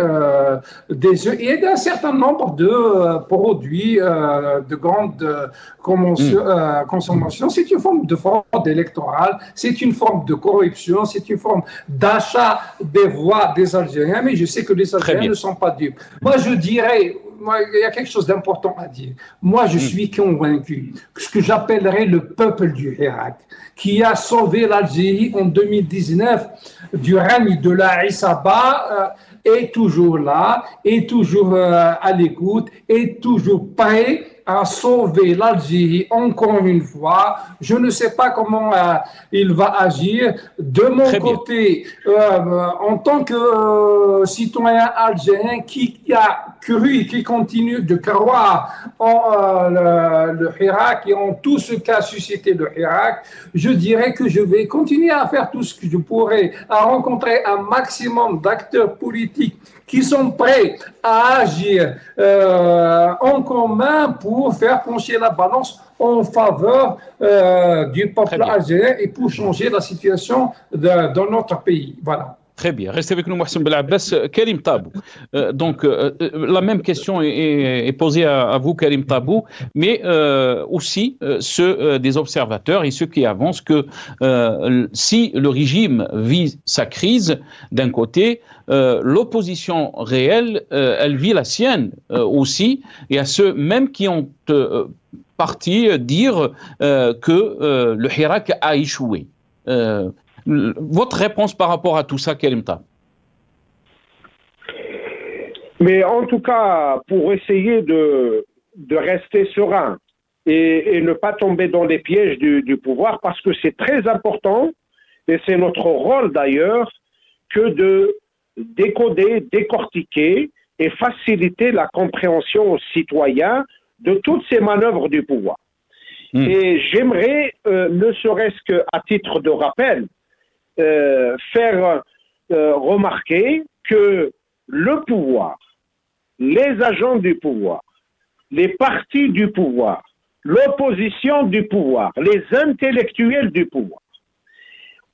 des œufs et d'un certain nombre de produits de grande consommation. C'est une forme de fraude électorale, c'est une forme de corruption, c'est une forme d'achat des voix des Algériens, mais je sais que les Algériens ne sont pas dupes. Moi, je dirais, il y a quelque chose d'important à dire. Moi, je suis convaincu que ce que j'appellerais le peuple du Hirak, qui a sauvé l'Algérie en 2019 du règne de la Issaba, est toujours là, est toujours à l'écoute, est toujours prêt à sauver l'Algérie encore une fois. Je ne sais pas comment il va agir. De mon côté, en tant que citoyen algérien qui a cru et qui continue de croire en le Hirak et en tout ce qu'a suscité le Hirak, je dirais que je vais continuer à faire tout ce que je pourrais, à rencontrer un maximum d'acteurs politiques qui sont prêts à agir en commun pour faire pencher la balance en faveur du peuple algérien et pour changer la situation dans notre pays. Voilà. Très bien. Restez avec nous, Mohsen Belabbas. Karim Tabou. Donc, la même question est posée à vous, Karim Tabou, mais aussi ceux des observateurs et ceux qui avancent que si le régime vit sa crise d'un côté, l'opposition réelle, elle vit la sienne aussi, et à ceux même qui ont parti dire que le Hirak a échoué. Votre réponse par rapport à tout ça, Karim Tabou? Mais en tout cas, pour essayer de rester serein et ne pas tomber dans les pièges du pouvoir, parce que c'est très important, et c'est notre rôle d'ailleurs, que de décoder, décortiquer et faciliter la compréhension aux citoyens de toutes ces manœuvres du pouvoir. Et j'aimerais, ne serait-ce qu'à titre de rappel, faire remarquer que le pouvoir, les agents du pouvoir, les partis du pouvoir, l'opposition du pouvoir, les intellectuels du pouvoir,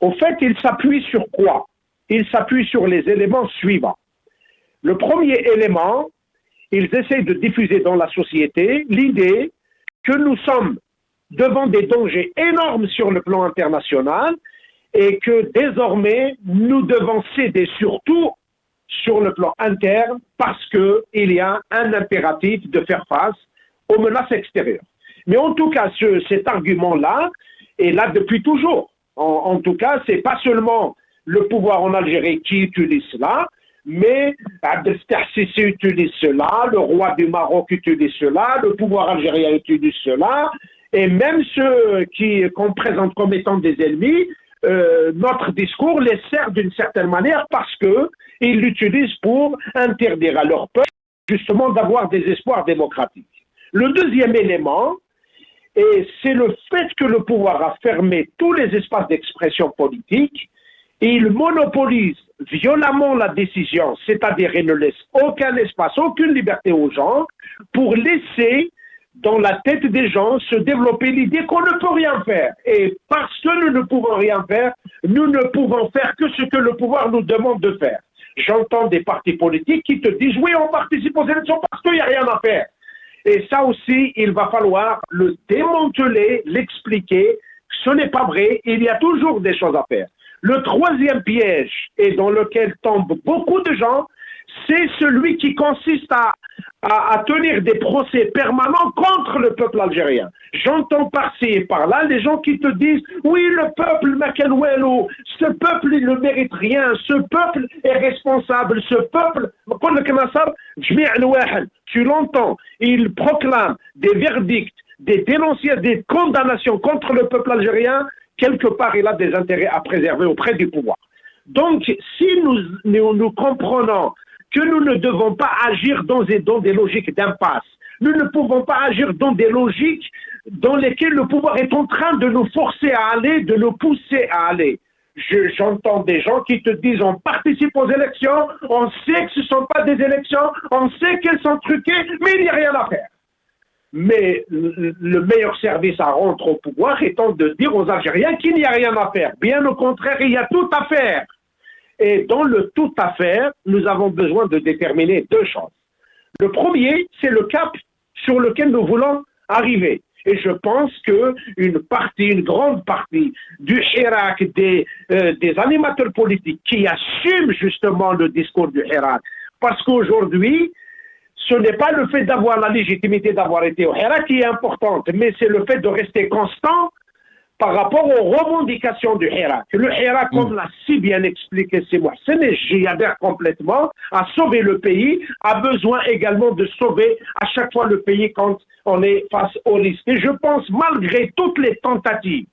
au fait, ils s'appuient sur quoi? Ils s'appuient sur les éléments suivants. Le premier élément, ils essayent de diffuser dans la société l'idée que nous sommes devant des dangers énormes sur le plan international et que désormais, nous devons céder surtout sur le plan interne parce qu'il y a un impératif de faire face aux menaces extérieures. Mais en tout cas, cet argument-là est là depuis toujours. En tout cas, ce n'est pas seulement le pouvoir en Algérie qui utilise cela, mais Abdel Fattah Sissi utilise cela, le roi du Maroc utilise cela, le pouvoir algérien utilise cela, et même ceux qu'on présente comme étant des ennemis, notre discours les sert d'une certaine manière parce qu'ils l'utilisent pour interdire à leur peuple justement d'avoir des espoirs démocratiques. Le deuxième élément, et c'est le fait que le pouvoir a fermé tous les espaces d'expression politique, et il monopolise violemment la décision, c'est-à-dire il ne laisse aucun espace, aucune liberté aux gens pour laisser dans la tête des gens se développer l'idée qu'on ne peut rien faire. Et parce que nous ne pouvons rien faire, nous ne pouvons faire que ce que le pouvoir nous demande de faire. J'entends des partis politiques qui te disent « Oui, on participe aux élections parce qu'il n'y a rien à faire ». Et ça aussi, il va falloir le démanteler, l'expliquer. Ce n'est pas vrai, il y a toujours des choses à faire. Le troisième piège, et dans lequel tombent beaucoup de gens, c'est celui qui consiste à tenir des procès permanents contre le peuple algérien. J'entends par-ci et par-là les gens qui te disent « Oui, le peuple, Makenwelo, ce peuple, il ne mérite rien, ce peuple est responsable, ce peuple... » Tu l'entends, il proclame des verdicts, des dénonciations, des condamnations contre le peuple algérien. Quelque part, il a des intérêts à préserver auprès du pouvoir. Donc, si nous comprenons que nous ne devons pas agir dans des logiques d'impasse, nous ne pouvons pas agir dans des logiques dans lesquelles le pouvoir est en train de nous forcer à aller, de nous pousser à aller. J'entends des gens qui te disent on participe aux élections, on sait que ce ne sont pas des élections, on sait qu'elles sont truquées, mais il n'y a rien à faire. Mais le meilleur service à rendre au pouvoir étant de dire aux Algériens qu'il n'y a rien à faire. Bien au contraire, il y a tout à faire. Et dans le tout à faire, nous avons besoin de déterminer deux choses. Le premier, c'est le cap sur lequel nous voulons arriver. Et je pense une grande partie du Hirak, des animateurs politiques qui assument justement le discours du Hirak, parce qu'aujourd'hui, ce n'est pas le fait d'avoir la légitimité d'avoir été au Hirak qui est importante, mais c'est le fait de rester constant par rapport aux revendications du Hirak. Le Hirak, comme l'a si bien expliqué c'est Mohsen, et j'y adhère complètement, a sauvé le pays, a besoin également de sauver à chaque fois le pays quand on est face au risque. Et je pense, malgré toutes les tentatives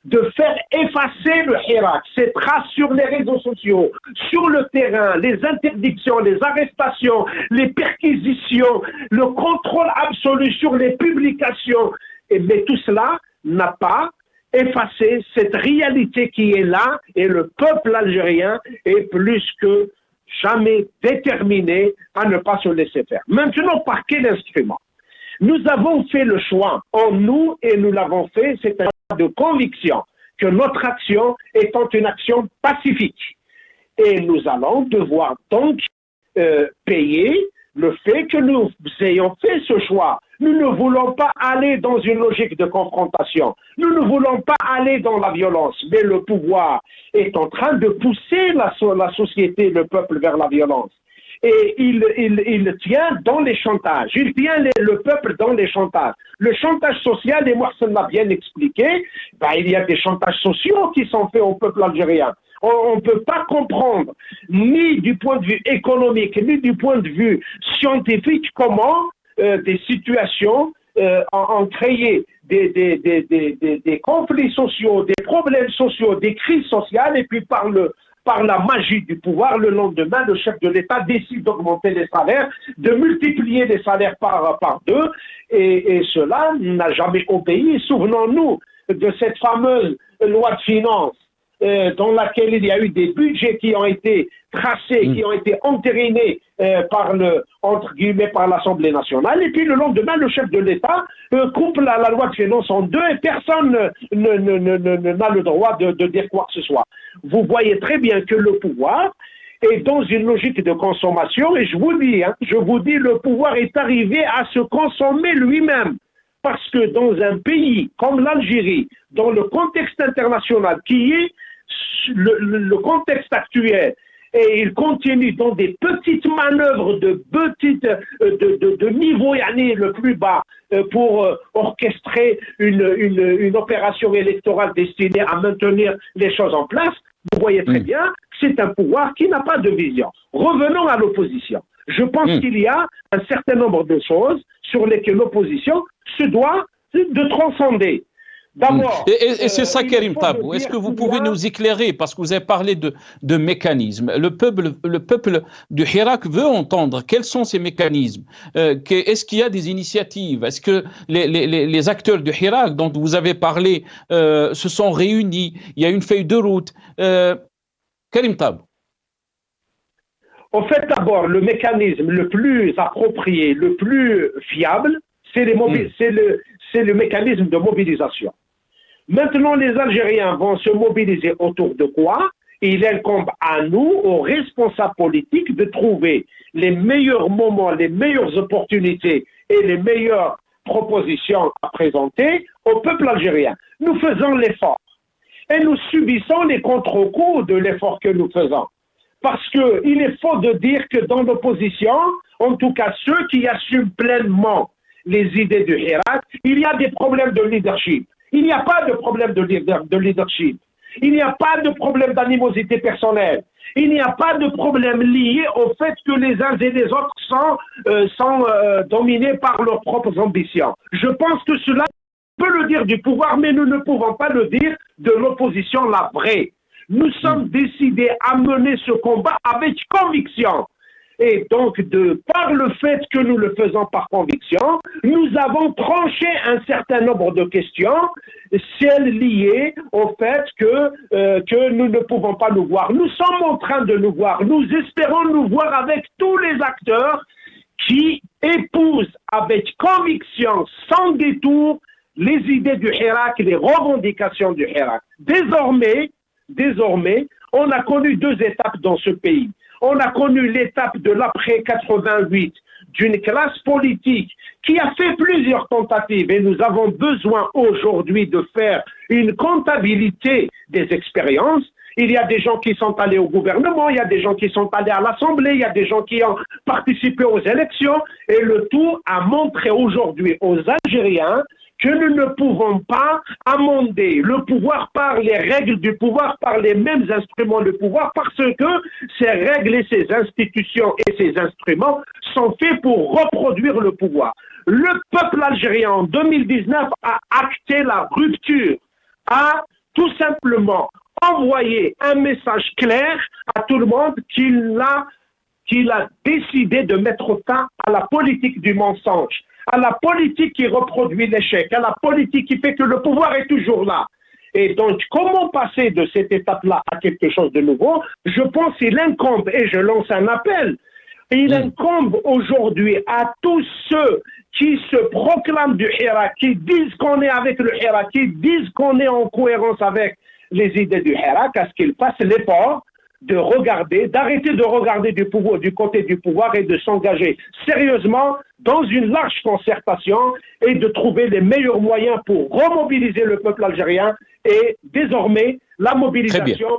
de faire effacer le Hirak, ses traces sur les réseaux sociaux, sur le terrain, les interdictions, les arrestations, les perquisitions, le contrôle absolu sur les publications, mais tout cela n'a pas effacé cette réalité qui est là, et le peuple algérien est plus que jamais déterminé à ne pas se laisser faire. Maintenant, par quel instrument? Nous avons fait le choix en nous, et nous l'avons fait, c'est un choix de conviction, que notre action étant une action pacifique. Et nous allons devoir donc payer le fait que nous ayons fait ce choix. Nous ne voulons pas aller dans une logique de confrontation. Nous ne voulons pas aller dans la violence. Mais le pouvoir est en train de pousser la société, le peuple vers la violence. Et il tient dans les chantages. Il tient le peuple dans les chantages. Le chantage social, et Mohsen l'a bien expliqué, il y a des chantages sociaux qui sont faits au peuple algérien. On ne peut pas comprendre, ni du point de vue économique, ni du point de vue scientifique, comment des situations ont créé des conflits sociaux, des problèmes sociaux, des crises sociales, et puis par la magie du pouvoir, le lendemain, le chef de l'État décide d'augmenter les salaires, de multiplier les salaires par deux, et cela n'a jamais obéi. Souvenons-nous de cette fameuse loi de finances dans laquelle il y a eu des budgets qui ont été tracés, qui ont été entérinés entre guillemets par l'Assemblée nationale, et puis le lendemain, le chef de l'État coupe la loi de finances en deux, et personne n'a le droit de dire quoi que ce soit. Vous voyez très bien que le pouvoir est dans une logique de consommation, et je vous dis, le pouvoir est arrivé à se consommer lui-même. Parce que dans un pays comme l'Algérie, dans le contexte international qui est le contexte actuel, et il continue dans des petites manœuvres de niveau le plus bas pour orchestrer une opération électorale destinée à maintenir les choses en place, vous voyez très bien que c'est un pouvoir qui n'a pas de vision. Revenons à l'opposition. Je pense qu'il y a un certain nombre de choses sur lesquelles l'opposition se doit de transcender. D'abord, et c'est ça, Karim Tabou. Est-ce que vous pouvez nous éclairer, parce que vous avez parlé de mécanismes. Le peuple du Hirak veut entendre quels sont ces mécanismes. Est-ce qu'il y a des initiatives? Est-ce que les acteurs du Hirak dont vous avez parlé se sont réunis? Il y a une feuille de route. Karim Tabou. En fait, d'abord, le mécanisme le plus approprié, le plus fiable, c'est le mécanisme de mobilisation. Maintenant, les Algériens vont se mobiliser autour de quoi? Il incombe à nous, aux responsables politiques, de trouver les meilleurs moments, les meilleures opportunités et les meilleures propositions à présenter au peuple algérien. Nous faisons l'effort et nous subissons les contre-coups de l'effort que nous faisons. Parce qu'il est faux de dire que dans l'opposition, en tout cas ceux qui assument pleinement les idées du Hirak, il y a des problèmes de leadership. Il n'y a pas de problème de leadership. Il n'y a pas de problème d'animosité personnelle. Il n'y a pas de problème lié au fait que les uns et les autres sont dominés par leurs propres ambitions. Je pense que cela peut le dire du pouvoir, mais nous ne pouvons pas le dire de l'opposition, la vraie. Nous sommes décidés à mener ce combat avec conviction. Et donc, par le fait que nous le faisons par conviction, nous avons tranché un certain nombre de questions, celles liées au fait que nous ne pouvons pas nous voir. Nous sommes en train de nous voir. Nous espérons nous voir avec tous les acteurs qui épousent avec conviction, sans détour, les idées du Hirak et les revendications du Hirak. Désormais, on a connu deux étapes dans ce pays. On a connu l'étape de l'après-88 d'une classe politique qui a fait plusieurs tentatives, et nous avons besoin aujourd'hui de faire une comptabilité des expériences. Il y a des gens qui sont allés au gouvernement, il y a des gens qui sont allés à l'Assemblée, il y a des gens qui ont participé aux élections, et le tout a montré aujourd'hui aux Algériens que nous ne pouvons pas amender le pouvoir par les règles du pouvoir, par les mêmes instruments de pouvoir, parce que ces règles et ces institutions et ces instruments sont faits pour reproduire le pouvoir. Le peuple algérien en 2019 a acté la rupture, a tout simplement envoyé un message clair à tout le monde qu'il a décidé de mettre fin à la politique du mensonge, à la politique qui reproduit l'échec, à la politique qui fait que le pouvoir est toujours là. Et donc, comment passer de cette étape-là à quelque chose de nouveau? Je pense qu'il incombe, et je lance un appel, il incombe aujourd'hui à tous ceux qui se proclament du Hirak, qui disent qu'on est avec le Hirak, qui disent qu'on est en cohérence avec les idées du Hirak, à ce qu'ils fassent l'effort de regarder, d'arrêter de regarder du côté du pouvoir et de s'engager sérieusement dans une large concertation et de trouver les meilleurs moyens pour remobiliser le peuple algérien. Et désormais, la mobilisation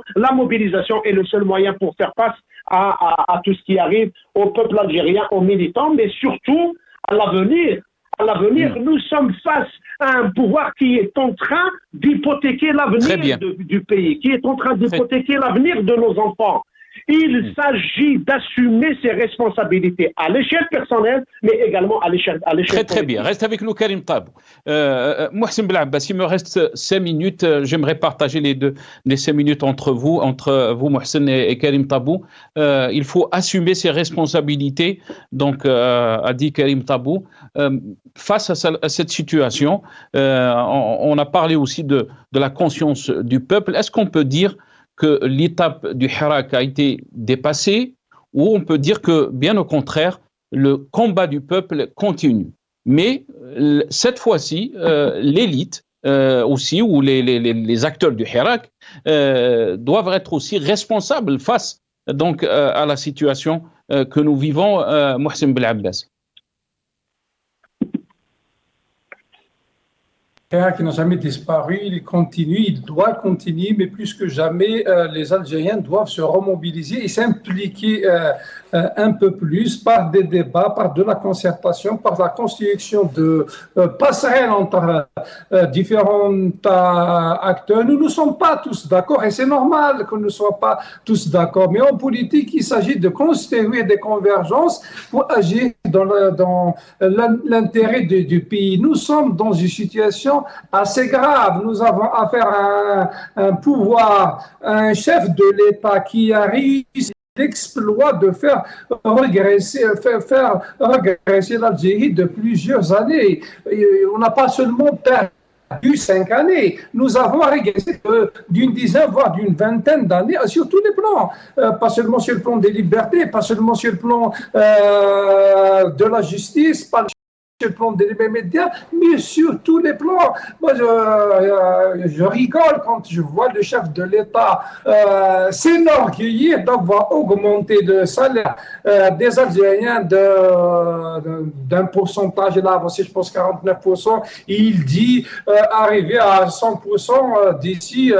est le seul moyen pour faire face à tout ce qui arrive au peuple algérien, aux militants, mais surtout à l'avenir. À l'avenir, nous sommes face à un pouvoir qui est en train d'hypothéquer l'avenir du pays, qui est en train d'hypothéquer l'avenir de nos enfants. Il s'agit d'assumer ses responsabilités à l'échelle personnelle, mais également à l'échelle Très bien. Reste avec nous, Karim Tabou. Mohsen Belabas, il me reste 5 minutes. J'aimerais partager les 5 minutes entre vous, Mohsen et Karim Tabou. Il faut assumer ses responsabilités, donc, a dit Karim Tabou. Face à cette situation, on a parlé aussi de la conscience du peuple. Est-ce qu'on peut dire que l'étape du Hirak a été dépassée, ou on peut dire que, bien au contraire, le combat du peuple continue. Mais cette fois-ci, l'élite aussi, ou les acteurs du Hirak, doivent être aussi responsables face donc, à la situation que nous vivons, Mohsen Belabas. Qui n'a jamais disparu, il continue, il doit continuer, mais plus que jamais, les Algériens doivent se remobiliser et s'impliquer un peu plus par des débats, par de la concertation, par la construction de passerelles entre différents acteurs. Nous ne sommes pas tous d'accord et c'est normal que nous ne soyons pas tous d'accord, mais en politique, il s'agit de construire des convergences pour agir dans l'intérêt du pays. Nous sommes dans une situation assez grave. Nous avons affaire à un pouvoir, un chef de l'État qui a réussi l'exploit de faire regresser l'Algérie de plusieurs années. Et on n'a pas seulement perdu 5 années. Nous avons régressé d'une dizaine, voire d'une vingtaine d'années sur tous les plans. Pas seulement sur le plan des libertés, pas seulement sur le plan de la justice, pas sur le plan des médias, mais sur tous les plans. Moi, je rigole quand je vois le chef de l'État s'enorgueillir d'avoir augmenté le salaire des Algériens d'un pourcentage, là avancé, je pense 49%, et il dit arriver à 100% d'ici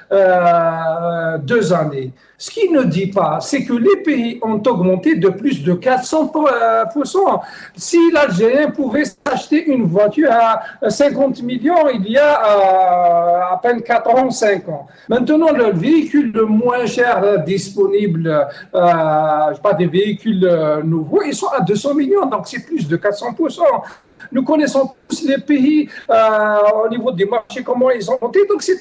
2 années. Ce qu'il ne dit pas, c'est que les pays ont augmenté de plus de 400%. Si l'Algérien pouvait s'acheter une voiture à 50 millions il y a à peine 4 ans, 5 ans. Maintenant, le véhicule le moins cher disponible, pas des véhicules nouveaux, ils sont à 200 millions, donc c'est plus de 400%. Nous connaissons tous les pays au niveau des marchés, comment ils ont monté. Donc, c'est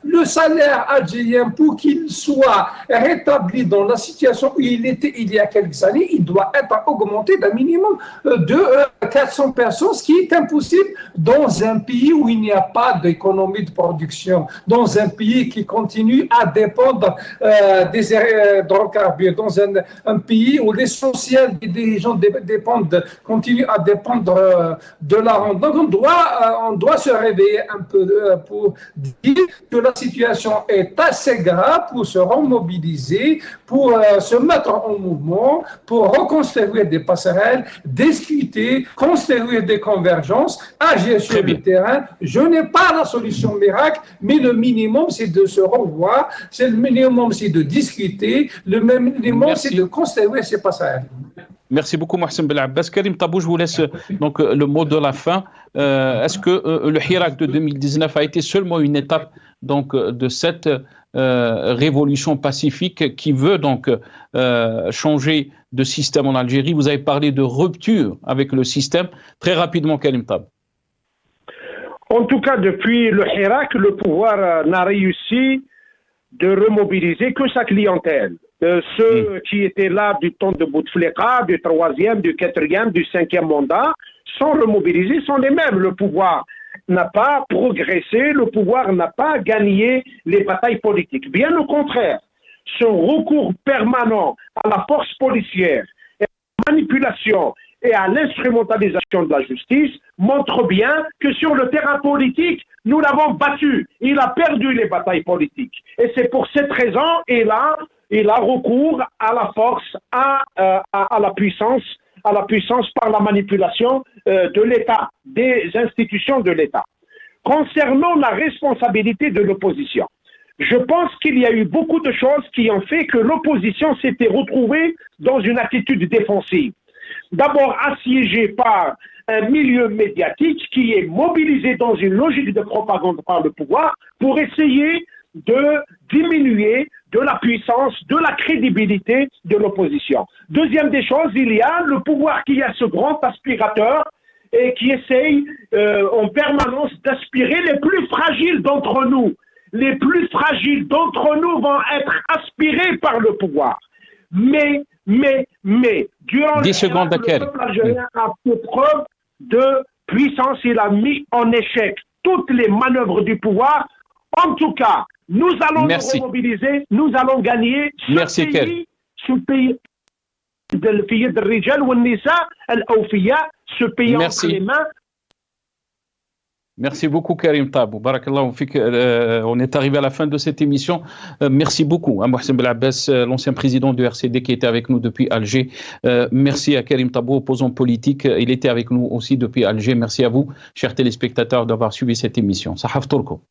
le salaire algérien, pour qu'il soit rétabli dans la situation où il était il y a quelques années, il doit être augmenté d'un minimum de 400%, ce qui est impossible dans un pays où il n'y a pas d'économie de production, dans un pays qui continue à dépendre des hydrocarbures, dans un pays où l'essentiel des dirigeants continuent à dépendre de la rente. Donc on doit se réveiller un peu pour dire que la situation est assez grave pour se remobiliser, pour se mettre en mouvement, pour reconstruire des passerelles, discuter, construire des convergences, agir sur le terrain. Je n'ai pas la solution miracle, mais le minimum c'est de se revoir, le minimum c'est de discuter, le minimum c'est de construire ces passerelles. Merci beaucoup, Mohsen Belabbas. Karim Tabou, je vous laisse donc le mot de la fin. Est-ce que le Hirak de 2019 a été seulement une étape donc de cette révolution pacifique qui veut donc changer de système en Algérie? Vous avez parlé de rupture avec le système. Très rapidement, Karim Tabou. En tout cas, depuis le Hirak, le pouvoir n'a réussi de remobiliser que sa clientèle. Ceux qui étaient là du temps de Bouteflika, du 3e, du 4e, du 5e mandat, sont remobilisés, sont les mêmes. Le pouvoir n'a pas progressé, le pouvoir n'a pas gagné les batailles politiques. Bien au contraire, son recours permanent à la force policière, à la manipulation et à l'instrumentalisation de la justice montre bien que sur le terrain politique, nous l'avons battu. Il a perdu les batailles politiques. Et c'est pour cette raison, il a recours à la force, à la puissance par la manipulation de l'État, des institutions de l'État. Concernant la responsabilité de l'opposition, je pense qu'il y a eu beaucoup de choses qui ont fait que l'opposition s'était retrouvée dans une attitude défensive. D'abord assiégée par un milieu médiatique qui est mobilisé dans une logique de propagande par le pouvoir pour essayer de diminuer de la puissance, de la crédibilité de l'opposition. Deuxième des choses, il y a le pouvoir qui a ce grand aspirateur et qui essaye en permanence d'aspirer les plus fragiles d'entre nous. Les plus fragiles d'entre nous vont être aspirés par le pouvoir. Mais, durant 10 secondes, le peuple algérien a fait preuve de puissance, il a mis en échec toutes les manœuvres du pouvoir. En tout cas, nous allons nous remobiliser, nous allons gagner ce pays entre les mains. Merci beaucoup, Karim Tabou. Barakallahu fik. On est arrivé à la fin de cette émission. Merci beaucoup à Mohsen Belabbas, l'ancien président du RCD qui était avec nous depuis Alger. Merci à Karim Tabou, opposant politique. Il était avec nous aussi depuis Alger. Merci à vous, chers téléspectateurs, d'avoir suivi cette émission. Sahaf Turko.